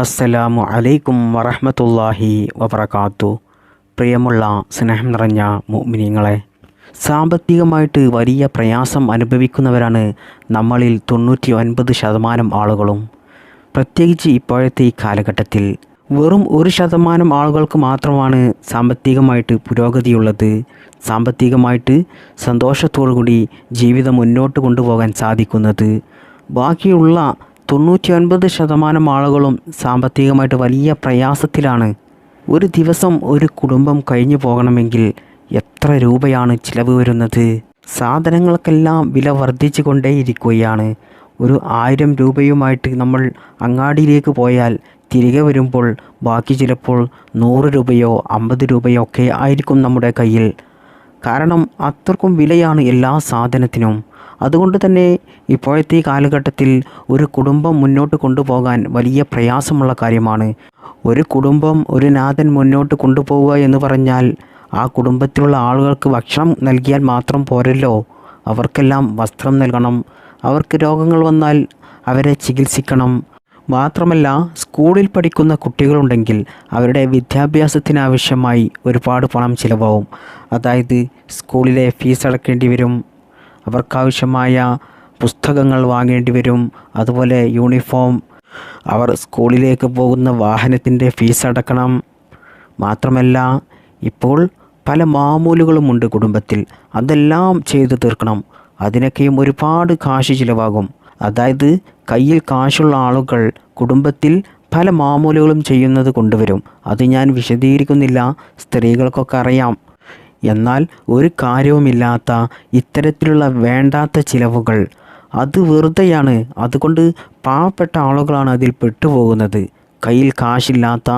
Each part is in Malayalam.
അസ്സലാമു അലൈക്കും വറഹ്മത്തുള്ളാഹി വബറകാത്തു. പ്രിയമുള്ള സ്നേഹം നിറഞ്ഞ മുഅ്മിനീങ്ങളെ, സാമ്പത്തികമായിട്ട് വലിയ പ്രയാസം അനുഭവിക്കുന്നവരാണ് നമ്മളിൽ 99% ആളുകളും. പ്രത്യേകിച്ച് ഇപ്പോഴത്തെ ഈ കാലഘട്ടത്തിൽ വെറും 1% ആളുകൾക്ക് മാത്രമാണ് സാമ്പത്തികമായിട്ട് പുരോഗതിയുള്ളത്. സാമ്പത്തികമായിട്ട് സന്തോഷത്തോടുകൂടി ജീവിതം മുന്നോട്ട് കൊണ്ടുപോകാൻ സാധിക്കുന്നത്. ബാക്കിയുള്ള 99% ആളുകളും സാമ്പത്തികമായിട്ട് വലിയ പ്രയാസത്തിലാണ്. ഒരു ദിവസം ഒരു കുടുംബം കഴിഞ്ഞു പോകണമെങ്കിൽ എത്ര രൂപയാണ് ചിലവ് വരുന്നത്? സാധനങ്ങൾക്കെല്ലാം വില വർദ്ധിച്ചു കൊണ്ടേയിരിക്കുകയാണ്. ഒരു 1000 രൂപയുമായിട്ട് നമ്മൾ അങ്ങാടിയിലേക്ക് പോയാൽ തിരികെ വരുമ്പോൾ ബാക്കി ചിലപ്പോൾ 100 രൂപയോ 50 രൂപയോ ഒക്കെ ആയിരിക്കും നമ്മുടെ കയ്യിൽ. കാരണം അത്രക്കും വിലയാണ് എല്ലാ സാധനത്തിനും. അതുകൊണ്ട് തന്നെ ഇപ്പോഴത്തെ കാലഘട്ടത്തിൽ ഒരു കുടുംബം മുന്നോട്ട് കൊണ്ടുപോകാൻ വലിയ പ്രയാസമുള്ള കാര്യമാണ്. ഒരു കുടുംബം, ഒരു നാഥൻ മുന്നോട്ട് കൊണ്ടുപോവുക എന്ന് പറഞ്ഞാൽ ആ കുടുംബത്തിലുള്ള ആളുകൾക്ക് ഭക്ഷണം നൽകിയാൽ മാത്രം പോരല്ലോ. അവർക്കെല്ലാം വസ്ത്രം നൽകണം, അവർക്ക് രോഗങ്ങൾ വന്നാൽ അവരെ ചികിത്സിക്കണം. മാത്രമല്ല, സ്കൂളിൽ പഠിക്കുന്ന കുട്ടികളുണ്ടെങ്കിൽ അവരുടെ വിദ്യാഭ്യാസത്തിനാവശ്യമായി ഒരുപാട് പണം ചിലവാകും. അതായത് സ്കൂളിലെ ഫീസ് അടക്കേണ്ടി വരും, അവർക്കാവശ്യമായ പുസ്തകങ്ങൾ വാങ്ങേണ്ടി വരും, അതുപോലെ യൂണിഫോം, അവർ സ്കൂളിലേക്ക് പോകുന്ന വാഹനത്തിൻ്റെ ഫീസ് അടക്കണം. മാത്രമല്ല, ഇപ്പോൾ പല മാമൂലുകളുമുണ്ട് കുടുംബത്തിൽ, അതെല്ലാം ചെയ്തു തീർക്കണം. അതിനൊക്കെയും ഒരുപാട് കാശ് ചിലവാകും. അതായത് കയ്യിൽ കാശുള്ള ആളുകൾ കുടുംബത്തിൽ പല മാമൂലുകളും ചെയ്യുന്നത് കൊണ്ടുവരും. അത് ഞാൻ വിശദീകരിക്കുന്നില്ല, സ്ത്രീകൾക്കൊക്കെ അറിയാം. എന്നാൽ ഒരു കാര്യവുമില്ലാത്ത ഇത്തരത്തിലുള്ള വേണ്ടാത്ത ചിലവുകൾ അത് വെറുതെയാണ്. അതുകൊണ്ട് പാവപ്പെട്ട ആളുകളാണ് അതിൽ പെട്ടുപോകുന്നത്, കയ്യിൽ കാശില്ലാത്ത.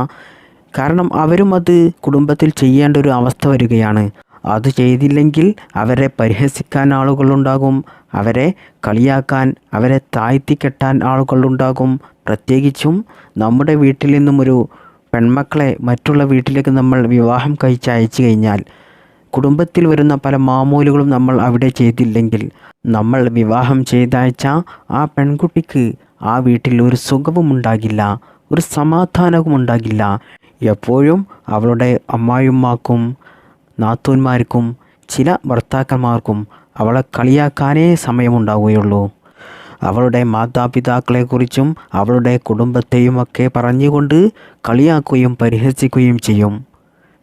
കാരണം അവരും അത് കുടുംബത്തിൽ ചെയ്യേണ്ട ഒരു അവസ്ഥ വരികയാണ്. അത് ചെയ്തില്ലെങ്കിൽ അവരെ പരിഹസിക്കാൻ ആളുകളുണ്ടാകും, അവരെ കളിയാക്കാൻ, അവരെ താഴ്ത്തിക്കെട്ടാൻ ആളുകളുണ്ടാകും. പ്രത്യേകിച്ചും നമ്മുടെ വീട്ടിൽ നിന്നും ഒരു പെൺമക്കളെ മറ്റുള്ള വീട്ടിലേക്ക് നമ്മൾ വിവാഹം കഴിച്ച് അയച്ചു കഴിഞ്ഞാൽ കുടുംബത്തിൽ വരുന്ന പല മാമൂലുകളും നമ്മൾ അവിടെ ചെയ്തില്ലെങ്കിൽ നമ്മൾ വിവാഹം ചെയ്തയച്ച ആ പെൺകുട്ടിക്ക് ആ വീട്ടിൽ ഒരു സുഖവും ഉണ്ടാകില്ല, ഒരു സമാധാനവും ഉണ്ടാകില്ല. എപ്പോഴും അവളുടെ അമ്മായിമാർക്കും നാത്തൂന്മാർക്കും ചില ഭർത്താക്കന്മാർക്കും അവളെ കളിയാക്കാനേ സമയമുണ്ടാവുകയുള്ളൂ. അവളുടെ മാതാപിതാക്കളെക്കുറിച്ചും അവളുടെ കുടുംബത്തെയുമൊക്കെ പറഞ്ഞുകൊണ്ട് കളിയാക്കുകയും പരിഹസിക്കുകയും ചെയ്യും.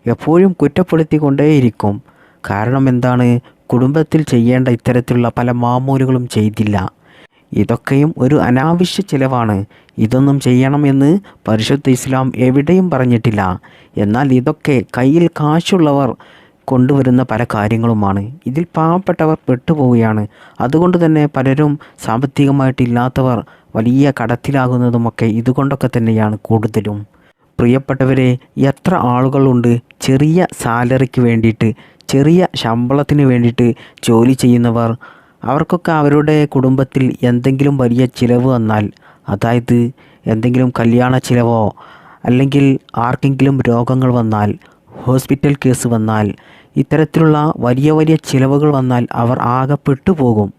എപ്പോഴും കുറ്റപ്പെടുത്തിക്കൊണ്ടേയിരിക്കും. കാരണം എന്താണ്? കുടുംബത്തിൽ ചെയ്യേണ്ട ഇത്തരത്തിലുള്ള പല മാമൂലുകളും ചെയ്തില്ല. ഇതൊക്കെയും ഒരു അനാവശ്യ ചിലവാണ്. ഇതൊന്നും ചെയ്യണമെന്ന് പരിശുദ്ധ ഇസ്ലാം എവിടെയും പറഞ്ഞിട്ടില്ല. എന്നാൽ ഇതൊക്കെ കയ്യിൽ കാശുള്ളവർ കൊണ്ടുവരുന്ന പല കാര്യങ്ങളുമാണ്. ഇതിൽ പാവപ്പെട്ടവർ പെട്ടുപോവുകയാണ്. അതുകൊണ്ട് തന്നെ പലരും സാമ്പത്തികമായിട്ടില്ലാത്തവർ വലിയ കടത്തിലാകുന്നതുമൊക്കെ ഇതുകൊണ്ടൊക്കെ തന്നെയാണ് കൂടുതലും. പ്രിയപ്പെട്ടവരെ, എത്ര ആളുകളുണ്ട് ചെറിയ സാലറിക്ക് വേണ്ടിയിട്ട്, ചെറിയ ശമ്പളത്തിന് വേണ്ടിയിട്ട് ജോലി ചെയ്യുന്നവർ. അവർക്കൊക്കെ അവരുടെ കുടുംബത്തിൽ എന്തെങ്കിലും വലിയ ചിലവ് വന്നാൽ, അതായത് എന്തെങ്കിലും കല്യാണ ചിലവോ അല്ലെങ്കിൽ ആർക്കെങ്കിലും രോഗങ്ങൾ വന്നാൽ, ഹോസ്പിറ്റൽ കേസ് വന്നാൽ, ഇത്തരത്തിലുള്ള വലിയ വലിയ ചിലവുകൾ വന്നാൽ അവർ ആകെ പെട്ടുപോകും.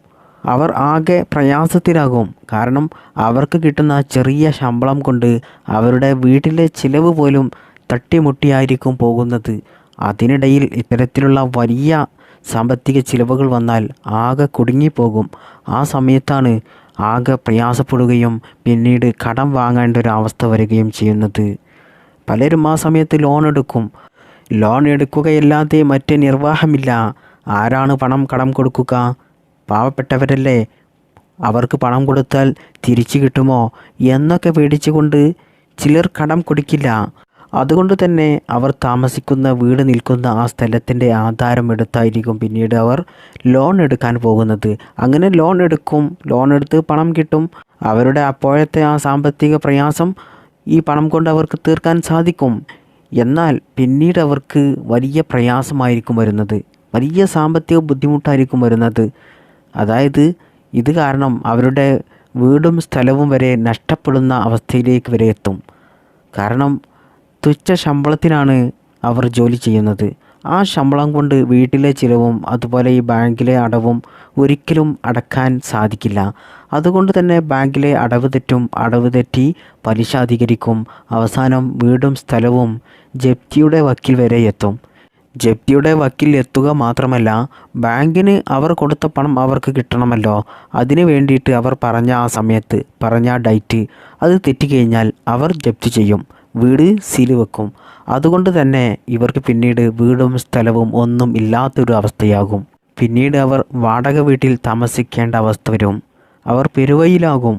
അവർ ആകെ പ്രയാസത്തിലാകും. കാരണം അവർക്ക് കിട്ടുന്ന ചെറിയ ശമ്പളം കൊണ്ട് അവരുടെ വീട്ടിലെ ചിലവ് പോലും തട്ടിമുട്ടിയായിരിക്കും പോകുന്നത്. അതിനിടയിൽ ഇത്തരത്തിലുള്ള വലിയ സാമ്പത്തിക ചിലവുകൾ വന്നാൽ ആകെ കുടുങ്ങിപ്പോകും. ആ സമയത്താണ് ആകെ പ്രയാസപ്പെടുകയും പിന്നീട് കടം വാങ്ങേണ്ട ഒരു അവസ്ഥ വരികയും ചെയ്യുന്നത്. പലരും ആ സമയത്ത് ലോൺ എടുക്കും. ലോൺ എടുക്കുകയല്ലാതെ മറ്റ് നിർവാഹമില്ല. ആരാണ് പണം കടം കൊടുക്കുക? പാവപ്പെട്ടവരല്ലേ. അവർക്ക് പണം കൊടുത്താൽ തിരിച്ചു കിട്ടുമോ എന്നൊക്കെ പേടിച്ചുകൊണ്ട് ചിലർ കടം കൊടുക്കില്ല. അതുകൊണ്ട് തന്നെ അവർ താമസിക്കുന്ന വീട് നിൽക്കുന്ന ആ സ്ഥലത്തിൻ്റെ ആധാരം എടുത്തായിരിക്കും പിന്നീട് അവർ ലോൺ എടുക്കാൻ പോകുന്നത്. അങ്ങനെ ലോൺ എടുക്കും, ലോൺ എടുത്ത് പണം കിട്ടും. അവരുടെ അപ്പോഴത്തെ ആ സാമ്പത്തിക പ്രയാസം ഈ പണം കൊണ്ട് അവർക്ക് തീർക്കാൻ സാധിക്കും. എന്നാൽ പിന്നീട് അവർക്ക് വലിയ പ്രയാസമായിരിക്കും വരുന്നത്, വലിയ സാമ്പത്തിക ബുദ്ധിമുട്ടായിരിക്കും വരുന്നത്. അതായത് ഇത് കാരണം അവരുടെ വീടും സ്ഥലവും വരെ നഷ്ടപ്പെടുന്ന അവസ്ഥയിലേക്ക് വരെ എത്തും. കാരണം തുച്ഛ ശമ്പളത്തിനാണ് അവർ ജോലി ചെയ്യുന്നത്. ആ ശമ്പളം കൊണ്ട് വീട്ടിലെ ചിലവും അതുപോലെ ഈ ബാങ്കിലെ അടവും ഒരിക്കലും അടക്കാൻ സാധിക്കില്ല. അതുകൊണ്ട് തന്നെ ബാങ്കിലെ അടവ് തെറ്റും, അടവ് തെറ്റി പലിശ അധികരിക്കും. അവസാനം വീടും സ്ഥലവും ജപ്തിയുടെ വക്കിൽ വരെ എത്തും. ജപ്തിയുടെ വക്കിൽ എത്തുക മാത്രമല്ല, ബാങ്കിന് അവർ കൊടുത്ത പണം അവർക്ക് കിട്ടണമല്ലോ. അതിനു വേണ്ടിയിട്ട് അവർ പറഞ്ഞ ആ സമയത്ത്, പറഞ്ഞ ഡേറ്റ് അത് തെറ്റിക്കഴിഞ്ഞാൽ അവർ ജപ്തി ചെയ്യും, വീട് സീൽ വെക്കും. അതുകൊണ്ട് തന്നെ ഇവർക്ക് പിന്നീട് വീടും സ്ഥലവും ഒന്നും ഇല്ലാത്തൊരു അവസ്ഥയാകും. പിന്നീട് അവർ വാടക വീട്ടിൽ താമസിക്കേണ്ട അവസ്ഥ വരും. അവർ പെരുവയിലാകും.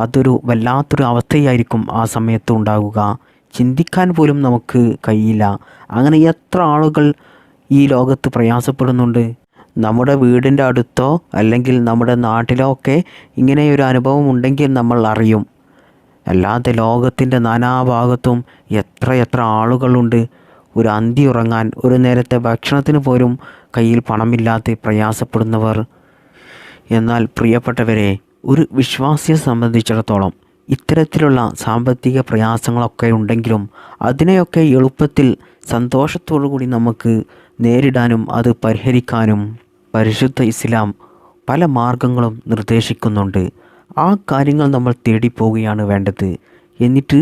അതൊരു വല്ലാത്തൊരു അവസ്ഥയായിരിക്കും ആ സമയത്ത് ഉണ്ടാകുക. ചിന്തിക്കാൻ പോലും നമുക്ക് കഴിയില്ല. അങ്ങനെ എത്ര ആളുകൾ ഈ ലോകത്ത് പ്രയാസപ്പെടുന്നുണ്ട്. നമ്മുടെ വീടിൻ്റെ അടുത്തോ അല്ലെങ്കിൽ നമ്മുടെ നാട്ടിലോ ഒക്കെ ഇങ്ങനെയൊരു അനുഭവം ഉണ്ടെങ്കിൽ നമ്മൾ അറിയും. അല്ലാതെ ലോകത്തിൻ്റെ നാനാഭാഗത്തും എത്ര ആളുകളുണ്ട്. ഒരു അന്തി ഉറങ്ങാൻ, ഒരു നേരത്തെ ഭക്ഷണത്തിന് പോലും കയ്യിൽ പണമില്ലാതെ പ്രയാസപ്പെടുന്നവർ. എന്നാൽ പ്രിയപ്പെട്ടവരെ, ഒരു വിശ്വാസിയെ സംബന്ധിച്ചിടത്തോളം ഇത്തരത്തിലുള്ള സാമ്പത്തിക പ്രയാസങ്ങളൊക്കെ ഉണ്ടെങ്കിലും അതിനെയൊക്കെ എളുപ്പത്തിൽ സന്തോഷത്തോടു കൂടി നമുക്ക് നേരിടാനും അത് പരിഹരിക്കാനും പരിശുദ്ധ ഇസ്ലാം പല മാർഗങ്ങളും നിർദ്ദേശിക്കുന്നുണ്ട്. ആ കാര്യങ്ങൾ നമ്മൾ തേടിപ്പോവുകയാണ് വേണ്ടത്. എന്നിട്ട്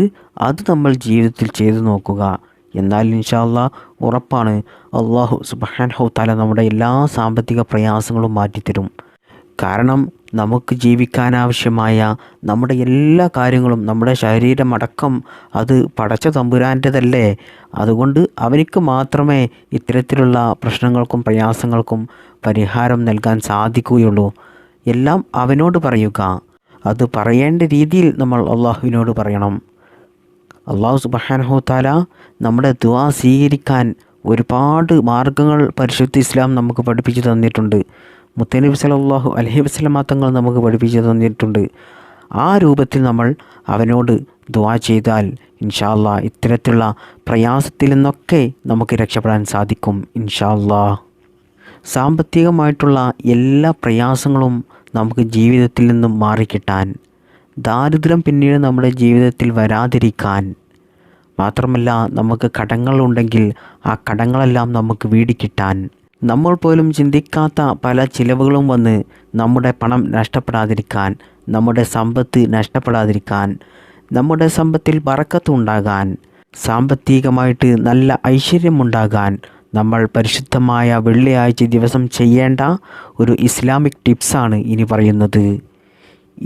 അത് നമ്മൾ ജീവിതത്തിൽ ചെയ്തു നോക്കുക. എന്നാൽ ഇൻഷാ അല്ലാഹ് ഉറപ്പാണ്, അല്ലാഹു സുബ്ഹാനഹു തആല നമ്മുടെ എല്ലാ സാമ്പത്തിക പ്രയാസങ്ങളും മാറ്റിത്തരും. കാരണം നമുക്ക് ജീവിക്കാനാവശ്യമായ നമ്മുടെ എല്ലാ കാര്യങ്ങളും, നമ്മുടെ ശരീരമടക്കം അത് പടച്ച തമ്പുരാൻ്റെതല്ലേ. അതുകൊണ്ട് അവനിക്ക് മാത്രമേ ഇത്തരത്തിലുള്ള പ്രശ്നങ്ങൾക്കും പ്രയാസങ്ങൾക്കും പരിഹാരം നൽകാൻ സാധിക്കുകയുള്ളൂ. എല്ലാം അവനോട് പറയുക. അത് പറയേണ്ട രീതിയിൽ നമ്മൾ അള്ളാഹുവിനോട് പറയണം. അള്ളാഹു സുബ്ഹാനഹു തആല നമ്മുടെ ദുആ സ്വീകരിക്കാൻ ഒരുപാട് മാർഗങ്ങൾ പരിശുദ്ധ ഇസ്ലാം നമുക്ക് പഠിപ്പിച്ചു തന്നിട്ടുണ്ട്. മുത്തനബി സല്ലല്ലാഹു അലൈഹി വസല്ലമ തങ്ങൾ നമുക്ക് പഠിപ്പിച്ചു തന്നിട്ടുണ്ട്. ആ രൂപത്തിൽ നമ്മൾ അവനോട് ദുആ ചെയ്താൽ ഇൻഷാ അല്ലാഹ് ഇത്തരത്തിലുള്ള പ്രയാസത്തിൽ നിന്നൊക്കെ നമുക്ക് രക്ഷപ്പെടാൻ സാധിക്കും ഇൻഷാ അല്ലാഹ്. സാമ്പത്തികമായിട്ടുള്ള എല്ലാ പ്രയാസങ്ങളും നമുക്ക് ജീവിതത്തിൽ നിന്നും മാറിക്കിട്ടാൻ, ദാരിദ്ര്യം പിന്നീട് നമ്മുടെ ജീവിതത്തിൽ വരാതിരിക്കാൻ, മാത്രമല്ല നമുക്ക് കടങ്ങളുണ്ടെങ്കിൽ ആ കടങ്ങളെല്ലാം നമുക്ക് വീടിക്കിട്ടാൻ, നമ്മൾ പോലും ചിന്തിക്കാത്ത പല ചിലവുകളും വന്ന് നമ്മുടെ പണം നഷ്ടപ്പെടാതിരിക്കാൻ, നമ്മുടെ സമ്പത്ത് നഷ്ടപ്പെടാതിരിക്കാൻ, നമ്മുടെ സമ്പത്തിൽ ബറക്കത്ത് ഉണ്ടാകാൻ, സാമ്പത്തികമായിട്ട് നല്ല ഐശ്വര്യമുണ്ടാകാൻ നമ്മൾ പരിശുദ്ധമായ വെള്ളിയാഴ്ച ദിവസം ചെയ്യേണ്ട ഒരു ഇസ്ലാമിക് ടിപ്സാണ് ഇനി പറയുന്നത്.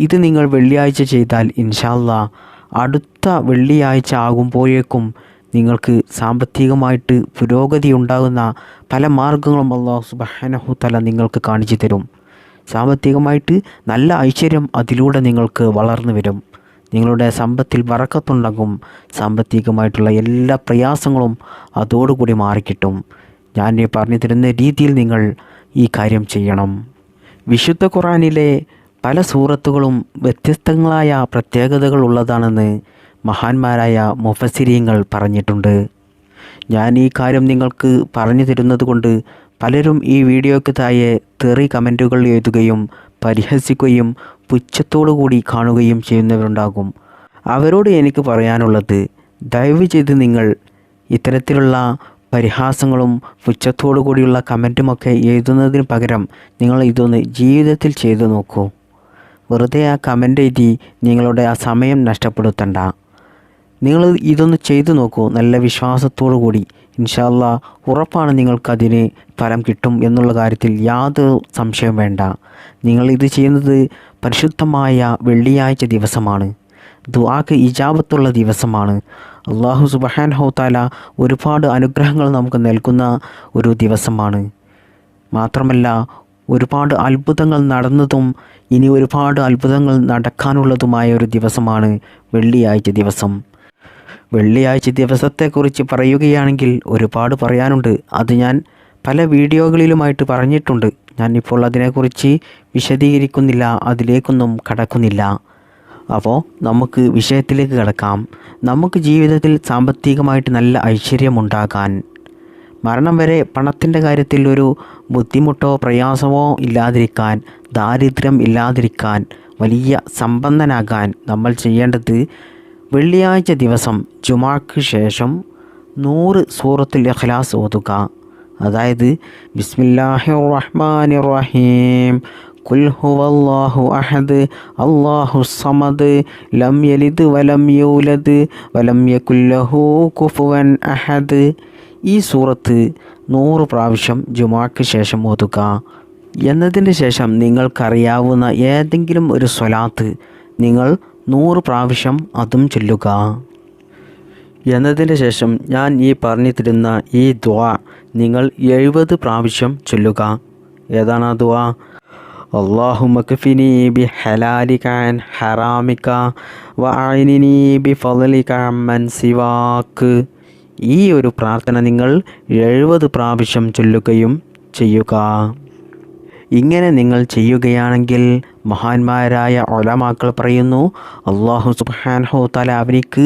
ഇത് നിങ്ങൾ വെള്ളിയാഴ്ച ചെയ്താൽ ഇൻഷാ അല്ലാഹ് അടുത്ത വെള്ളിയാഴ്ച ആകുമ്പോഴേക്കും നിങ്ങൾക്ക് സാമ്പത്തികമായിട്ട് പുരോഗതി ഉണ്ടാകുന്ന പല മാർഗങ്ങളും അല്ലാഹു സുബ്ഹാനഹു തആല നിങ്ങൾക്ക് കാണിച്ചു തരും. സാമ്പത്തികമായിട്ട് നല്ല ഐശ്വര്യം അതിലൂടെ നിങ്ങൾക്ക് വളർന്നു വരും. നിങ്ങളുടെ സമ്പത്തിൽ ബറക്കത്തുണ്ടാകും. സാമ്പത്തികമായിട്ടുള്ള എല്ലാ പ്രയാസങ്ങളും അതോടുകൂടി മാറിക്കിട്ടും. ഞാൻ ഈ പറഞ്ഞു തരുന്ന രീതിയിൽ നിങ്ങൾ ഈ കാര്യം ചെയ്യണം. വിശുദ്ധ ഖുർആനിലെ പല സൂറത്തുകളും വ്യത്യസ്തങ്ങളായ പ്രത്യേകതകൾ ഉള്ളതാണെന്ന് മഹാന്മാരായ മുഫസ്സിരീങ്ങൾ പറഞ്ഞിട്ടുണ്ട്. ഞാൻ ഈ കാര്യം നിങ്ങൾക്ക് പറഞ്ഞു തരുന്നത് കൊണ്ട് പലരും ഈ വീഡിയോയ്ക്ക് താഴെ തെറി കമൻറ്റുകൾ എഴുതുകയും പരിഹസിക്കുകയും പുച്ഛത്തോടു കൂടി കാണുകയും ചെയ്യുന്നവരുണ്ടാകും. അവരോട് എനിക്ക് പറയാനുള്ളത്, ദയവ് ചെയ്ത് നിങ്ങൾ ഇത്തരത്തിലുള്ള പരിഹാസങ്ങളും പുച്ഛത്തോടു കൂടിയുള്ള കമൻറ്റുമൊക്കെ എഴുതുന്നതിന് പകരം നിങ്ങൾ ഇതൊന്ന് ജീവിതത്തിൽ ചെയ്തു നോക്കൂ. വെറുതെ ആ കമൻ്റ് എഴുതി നിങ്ങളുടെ ആ സമയം നഷ്ടപ്പെടുത്തണ്ട. നിങ്ങൾ ഇതൊന്ന് ചെയ്തു നോക്കൂ നല്ല വിശ്വാസത്തോടു കൂടി. ഇൻഷാ അല്ലാഹ് ഉറപ്പാണ് നിങ്ങൾക്കതിന് ഫലം കിട്ടും എന്നുള്ള കാര്യത്തിൽ യാതൊരു സംശയം വേണ്ട. നിങ്ങൾ ഇത് ചെയ്യുന്നത് പരിശുദ്ധമായ വെള്ളിയാഴ്ച ദിവസമാണ്. ദുആക്ക് ഇജാബത്തുള്ള ദിവസമാണ്. അല്ലാഹു സുബ്ഹാനഹു തആല ഒരുപാട് അനുഗ്രഹങ്ങൾ നമുക്ക് നൽകുന്ന ഒരു ദിവസമാണ്. മാത്രമല്ല ഒരുപാട് അത്ഭുതങ്ങൾ നടന്നതും ഇനി ഒരുപാട് അത്ഭുതങ്ങൾ നടക്കാനുള്ളതുമായ ഒരു ദിവസമാണ് വെള്ളിയാഴ്ച ദിവസം. വെള്ളിയാഴ്ച ദിവസത്തെക്കുറിച്ച് പറയുകയാണെങ്കിൽ ഒരുപാട് പറയാനുണ്ട്. അത് ഞാൻ പല വീഡിയോകളിലുമായിട്ട് പറഞ്ഞിട്ടുണ്ട്. ഞാനിപ്പോൾ അതിനെക്കുറിച്ച് വിശദീകരിക്കുന്നില്ല, അതിലേക്കൊന്നും കടക്കുന്നില്ല. അപ്പോൾ നമുക്ക് വിഷയത്തിലേക്ക് കടക്കാം. നമുക്ക് ജീവിതത്തിൽ സാമ്പത്തികമായിട്ട് നല്ല ഐശ്വര്യമുണ്ടാകാൻ, മരണം വരെ പണത്തിൻ്റെ കാര്യത്തിൽ ഒരു ബുദ്ധിമുട്ടോ പ്രയാസമോ ഇല്ലാതിരിക്കാൻ, ദാരിദ്ര്യം ഇല്ലാതിരിക്കാൻ, വലിയ സമ്പന്നനാകാൻ നമ്മൾ ചെയ്യേണ്ടത് വെള്ളിയാഴ്ച ദിവസം ജുമാക്ക് ശേഷം 100 സൂറത്തുൽ ഇഖ്ലാസ് ഓതുക. അതായത് ബിസ്മില്ലാഹിർ റഹ്മാനിർ റഹീം, ഖുൽ ഹുവല്ലാഹു അഹദ് അല്ലാഹു സമദ് ലം യലിദ് വലം യൂലദ് വലം യകുൽ ലഹു കുഫുവൻ അഹദ്. ഈ സൂറത്ത് 100 പ്രാവശ്യം ജുമുഅക്ക് ശേഷം ഓതുക. എന്നതിന് ശേഷം നിങ്ങൾക്കറിയാവുന്ന ഏതെങ്കിലും ഒരു സ്വലാത്ത് നിങ്ങൾ 100 പ്രാവശ്യം അതും ചൊല്ലുക. എന്നതിന് ശേഷം ഞാൻ ഈ പറഞ്ഞു തരുന്ന ഈ ദുആ നിങ്ങൾ 70 പ്രാവശ്യം ചൊല്ലുക. ഏതാണ് ആ ദുആ? അല്ലാഹുമ്മ ക്ഫിനി ബിഹലാലിക അൻ ഹറാമിക വഅഇനിനി ബിഫളലിക അമ്മൻ സിവാക്ക്. ഈ ഒരു പ്രാർത്ഥന നിങ്ങൾ 70 പ്രാവശ്യം ചൊല്ലുകയും ചെയ്യുക. ഇങ്ങനെ നിങ്ങൾ ചെയ്യുകയാണെങ്കിൽ മഹാന്മാരായ ഉലമാക്കൾ പറയുന്നു, അല്ലാഹു സുബ്ഹാനഹു തആല അവർക്ക്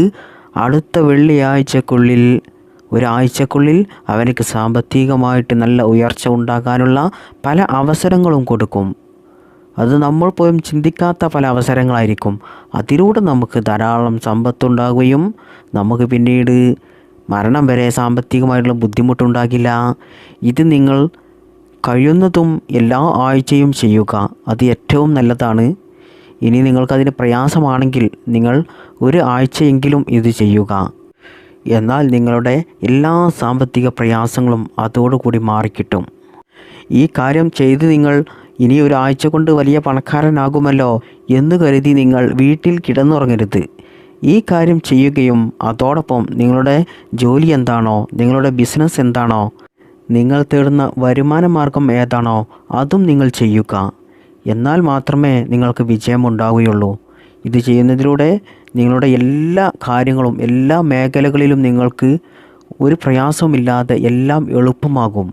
അടുത്ത വെള്ളിയാഴ്ചക്കുള്ളിൽ, ഒരാഴ്ചക്കുള്ളിൽ അവർക്ക് സാമ്പത്തികമായിട്ട് നല്ല ഉയർച്ച ഉണ്ടാകാനുള്ള പല അവസരങ്ങളും കൊടുക്കും. അത് നമ്മൾ പോലും ചിന്തിക്കാത്ത പല അവസരങ്ങളായിരിക്കും. അതിലൂടെ നമുക്ക് ധാരാളം സമ്പത്തുണ്ടാകുകയും നമുക്ക് പിന്നീട് മരണം വരെ സാമ്പത്തികമായിട്ടുള്ള ബുദ്ധിമുട്ടുണ്ടാകില്ല. ഇത് നിങ്ങൾ കഴിയുന്നതും എല്ലാ ആഴ്ചയും ചെയ്യുക. അത് ഏറ്റവും നല്ലതാണ്. ഇനി നിങ്ങൾക്കതിന് പ്രയാസമാണെങ്കിൽ നിങ്ങൾ ഒരു ആഴ്ചയെങ്കിലും ഇത് ചെയ്യുക. എന്നാൽ നിങ്ങളുടെ എല്ലാ സാമ്പത്തിക പ്രയാസങ്ങളും അതോടുകൂടി മാറിക്കിട്ടും. ഈ കാര്യം ചെയ്ത് നിങ്ങൾ ഇനി ഒരാഴ്ച കൊണ്ട് വലിയ പണക്കാരനാകുമല്ലോ എന്ന് കരുതി നിങ്ങൾ വീട്ടിൽ കിടന്നുറങ്ങരുത്. ഈ കാര്യം ചെയ്യുകയും അതോടൊപ്പം നിങ്ങളുടെ ജോലി എന്താണോ, നിങ്ങളുടെ ബിസിനസ് എന്താണോ, നിങ്ങൾ തേടുന്ന വരുമാന മാർഗം ഏതാണോ അതും നിങ്ങൾ ചെയ്യുക. എന്നാൽ മാത്രമേ നിങ്ങൾക്ക് വിജയമുണ്ടാവുകയുള്ളൂ. ഇത് ചെയ്യുന്നതിലൂടെ നിങ്ങളുടെ എല്ലാ കാര്യങ്ങളും, എല്ലാ മേഖലകളിലും നിങ്ങൾക്ക് ഒരു പ്രയാസവുമില്ലാതെ എല്ലാം എളുപ്പമാകും.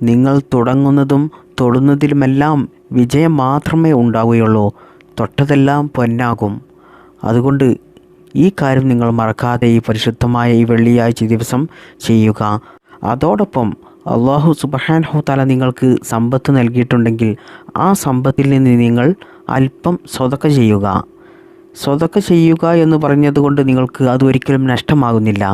നിങ്ങൾ തുടങ്ങുന്നതും തൊടുന്നതിലുമെല്ലാം വിജയം മാത്രമേ ഉണ്ടാവുകയുള്ളൂ. തൊട്ടതെല്ലാം പൊന്നാകും. അതുകൊണ്ട് ഈ കാര്യം നിങ്ങൾ മറക്കാതെ ഈ പരിശുദ്ധമായ ഈ വെള്ളിയാഴ്ച ദിവസം ചെയ്യുക. അതോടൊപ്പം അല്ലാഹു സുബ്ഹാനഹു തആല നിങ്ങൾക്ക് സമ്പത്ത് നൽകിയിട്ടുണ്ടെങ്കിൽ ആ സമ്പത്തിൽ നിന്ന് നിങ്ങൾ അല്പം സ്വതക്ക ചെയ്യുക. സ്വതക്ക ചെയ്യുക എന്ന് പറഞ്ഞതുകൊണ്ട് നിങ്ങൾക്ക് അതൊരിക്കലും നഷ്ടമാകുന്നില്ല.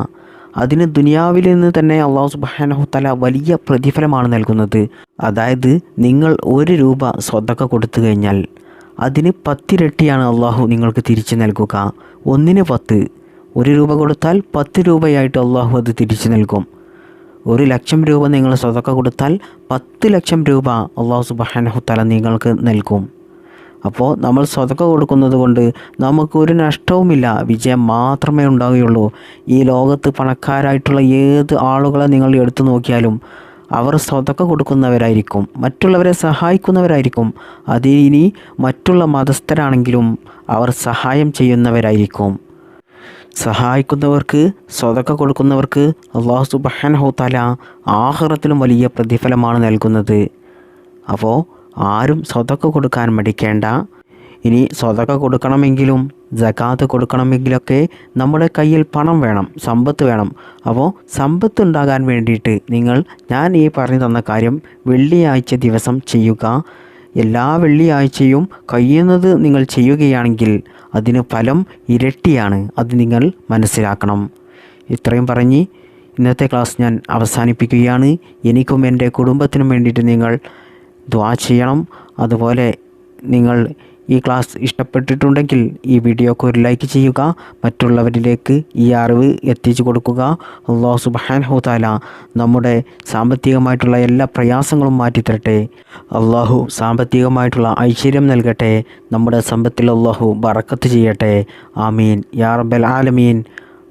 അതിന് ദുനിയാവിൽ നിന്ന് തന്നെ അല്ലാഹു സുബ്ഹാനഹു തആല വലിയ പ്രതിഫലമാണ് നൽകുന്നത്. അതായത് നിങ്ങൾ 1 രൂപ സ്വതക്ക കൊടുത്തു കഴിഞ്ഞാൽ അതിന് 10 ഇരട്ടിയാണ് അല്ലാഹു നിങ്ങൾക്ക് തിരിച്ചു നൽകുക. 1-ന് 10. 1 രൂപ കൊടുത്താൽ 10 രൂപയായിട്ട് അല്ലാഹു അത് തിരിച്ചു നൽകും. 1 ലക്ഷം രൂപ നിങ്ങൾ സ്വതക്ക കൊടുത്താൽ 10 ലക്ഷം രൂപ അല്ലാഹു സുബ്ഹാനഹു തആല നിങ്ങൾക്ക് നൽകും. അപ്പോൾ നമ്മൾ സ്വതക്ക കൊടുക്കുന്നത് കൊണ്ട് നമുക്കൊരു നഷ്ടവുമില്ല, വിജയം മാത്രമേ ഉണ്ടാവുകയുള്ളൂ. ഈ ലോകത്ത് പണക്കാരായിട്ടുള്ള ഏത് ആളുകളെ നിങ്ങൾ എടുത്തു നോക്കിയാലും അവർ സ്വതക്ക കൊടുക്കുന്നവരായിരിക്കും, മറ്റുള്ളവരെ സഹായിക്കുന്നവരായിരിക്കും. അതിനി മറ്റുള്ള മതസ്ഥരാണെങ്കിലും അവർ സഹായം ചെയ്യുന്നവരായിരിക്കും. സഹായിക്കുന്നവർക്ക്, സ്വതക്ക കൊടുക്കുന്നവർക്ക് അല്ലാഹു സുബ്ഹാനഹു തആല ആഖിറത്തിലും വലിയ പ്രതിഫലമാണ് നൽകുന്നത്. അപ്പോൾ ആരും സ്വതക്ക കൊടുക്കാൻ മടിക്കേണ്ട. ഇനി സ്വതക്ക കൊടുക്കണമെങ്കിലും സകാത്ത് കൊടുക്കണമെങ്കിലൊക്കെ നമ്മുടെ കയ്യിൽ പണം വേണം, സമ്പത്ത് വേണം. അപ്പോൾ സമ്പത്ത് ഉണ്ടാകാൻ വേണ്ടിയിട്ട് ഞാൻ ഈ പറഞ്ഞു തന്ന കാര്യം വെള്ളിയാഴ്ച ദിവസം ചെയ്യുക. എല്ലാ വെള്ളിയാഴ്ചയും കഴിയുന്നത് നിങ്ങൾ ചെയ്യുകയാണെങ്കിൽ അതിന് ഫലം ഇരട്ടിയാണ്. അത് നിങ്ങൾ മനസ്സിലാക്കണം. ഇത്രയും പറഞ്ഞ് ഇന്നത്തെ ക്ലാസ് ഞാൻ അവസാനിപ്പിക്കുകയാണ്. എനിക്കും എൻ്റെ കുടുംബത്തിനും വേണ്ടിയിട്ട് നിങ്ങൾ ദുആ ചെയ്യണം. അതുപോലെ നിങ്ങൾ ഈ ക്ലാസ് ഇഷ്ടപ്പെട്ടിട്ടുണ്ടെങ്കിൽ ഈ വീഡിയോക്ക് ഒരു ലൈക്ക് ചെയ്യുക, മറ്റുള്ളവരിലേക്ക് ഈ അറിവ് എത്തിച്ചു കൊടുക്കുക. അല്ലാഹു സുബ്ഹാനഹു തആല നമ്മുടെ സാമ്പത്തികമായിട്ടുള്ള എല്ലാ പ്രയാസങ്ങളും മാറ്റിത്തരട്ടെ. അല്ലാഹു സാമ്പത്തികമായിട്ടുള്ള ഐശ്വര്യം നൽകട്ടെ. നമ്മുടെ സമ്പത്തിൽ അല്ലാഹു ബറക്കത്ത് ചെയ്യട്ടെ. ആമീൻ യാ റബ്ബൽ ആലമീൻ.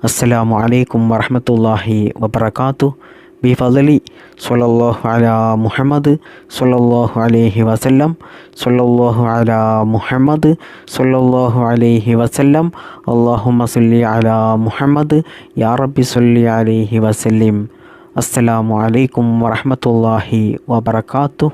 അസ്സലാമു അലൈക്കും വറഹ്മത്തുള്ളാഹി വബറകാതുഹു. ബിഫളലി സ്വല്ലല്ലാഹു അലാ മുഹമ്മദ് സ്വല്ലല്ലാഹു അലൈഹി വസല്ലം സ്വല്ലല്ലാഹു അലാ മുഹമ്മദ് സ്വല്ലല്ലാഹു അലൈഹി വസല്ലം. അല്ലാഹുമ്മ സ്വല്ലി അലാ മുഹമ്മദ് യാ റബ്ബി സ്വല്ലി അലൈഹി വസല്ലിം. അസ്സലാമു അലൈക്കും വറഹ്മത്തുള്ളാഹി വബറകാതുഹു.